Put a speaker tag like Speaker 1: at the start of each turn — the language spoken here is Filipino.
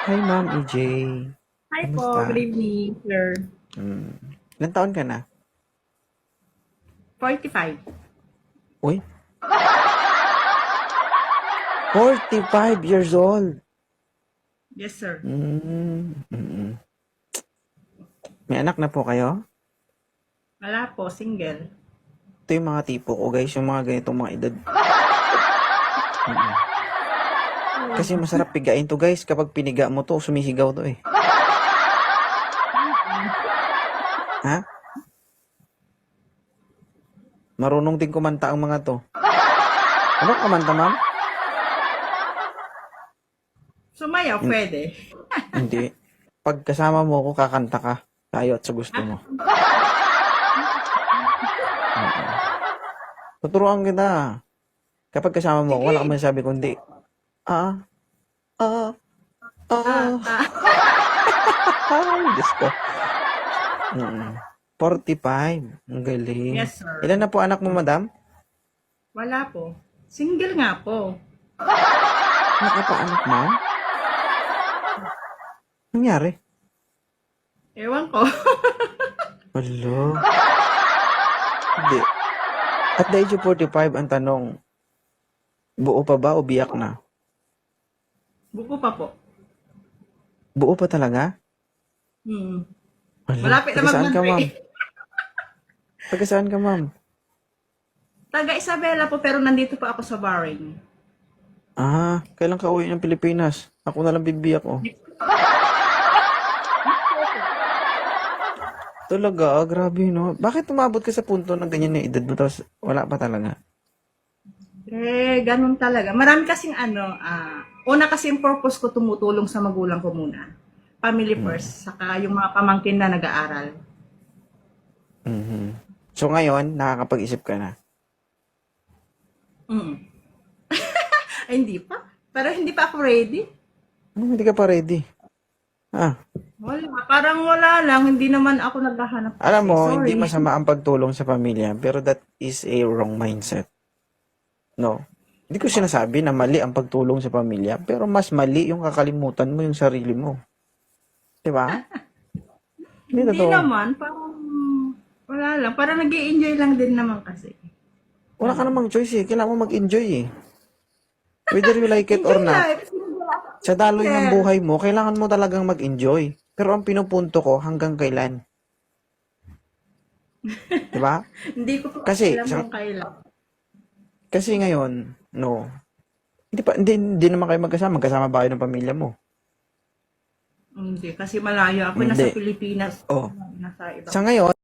Speaker 1: Hi, Ma'am EJ.
Speaker 2: Hi po,
Speaker 1: Kamusta?
Speaker 2: good evening, sir.
Speaker 1: Hmm. Ilang taon ka na?
Speaker 2: 45.
Speaker 1: Uy, 45 years old.
Speaker 2: Yes, sir.
Speaker 1: Mm. May anak na po kayo?
Speaker 2: Wala po, single.
Speaker 1: Ito yung mga tipo ko, guys. Yung mga ganitong mga edad. Mm. Kasi masarap pigain to, guys. Kapag piniga mo to, sumisigaw to eh. Ha? Marunong din kumanta ang mga to. Ano kumanta, ma'am?
Speaker 2: Sumayaw,
Speaker 1: Hin-
Speaker 2: pwede.
Speaker 1: Hindi. Pag kasama mo ako, kakanta ka. Tayo at sa gusto mo. Mm. Tuturuan kita. Kapag kasama mo ako, wala ka
Speaker 2: Sige.
Speaker 1: masasabi kundi, ah, ah,
Speaker 2: Ah,
Speaker 1: ah.
Speaker 2: ah,
Speaker 1: Ay, Diyos ko. Mm. 45. Ang galing.
Speaker 2: yes, sir.
Speaker 1: Ilan na po anak mo, madam?
Speaker 2: Wala po. Single nga po.
Speaker 1: Nakapaanak, ma'am? Nangyari?
Speaker 2: Ewan ko.
Speaker 1: Wala. Hindi. At the age of 45, ang tanong, buo pa ba o biyak na?
Speaker 2: Buko pa po.
Speaker 1: Buo pa talaga?
Speaker 2: Hmm.
Speaker 1: Wala.
Speaker 2: Malapit na
Speaker 1: Taga saan ka, ma'am?
Speaker 2: mag-monthly.
Speaker 1: Taga saan ka, ma'am?
Speaker 2: Taga Isabela po, pero nandito po ako sa Bahrain.
Speaker 1: Ah, kailan ka uwi ng Pilipinas? Ako na lang bibiyak, oh. Talaga, grabe, no? Bakit umabot ka sa punto na ganyan na edad mo tapos wala pa talaga?
Speaker 2: Ganun talaga. Marami kasing una kasi yung purpose ko tumutulong sa magulang ko muna. Family first, saka yung mga pamangkin na nag-aaral.
Speaker 1: Mhm. So ngayon, nakakapag-isip ka na.
Speaker 2: Mm. Ay, hindi pa. Pero hindi pa ako ready.
Speaker 1: Hindi ka pa ready? Ah,
Speaker 2: Wala. Parang wala lang. Hindi naman ako naghahanap
Speaker 1: alam
Speaker 2: kasi.
Speaker 1: mo,
Speaker 2: Sorry.
Speaker 1: hindi masama ang pagtulong sa pamilya, pero that is a wrong mindset. No? Hindi ko sinasabi na mali ang pagtulong sa pamilya, pero mas mali yung kakalimutan mo yung sarili mo. Di ba? Hindi
Speaker 2: Hindi
Speaker 1: totoo.
Speaker 2: naman. Parang wala lang. Parang nag enjoy lang din naman kasi.
Speaker 1: Wala ka namang choice eh. Kailangan mo mag-enjoy eh. Whether you like it or
Speaker 2: Enjoy
Speaker 1: not,
Speaker 2: life.
Speaker 1: sa daloy ng
Speaker 2: Yes.
Speaker 1: buhay mo, kailangan mo talagang mag-enjoy. Pero ang pinupunto ko, hanggang kailan? Di ba?
Speaker 2: Hindi ko pa
Speaker 1: Kasi,
Speaker 2: alam kung kailan.
Speaker 1: kasi ngayon, no, hindi naman kayo magkasama. Magkasama ba kayo ng pamilya mo?
Speaker 2: Hindi. Kasi malayo ako.
Speaker 1: Hindi.
Speaker 2: Nasa Pilipinas.
Speaker 1: Oh.
Speaker 2: Nasa ibang
Speaker 1: Sa ngayon,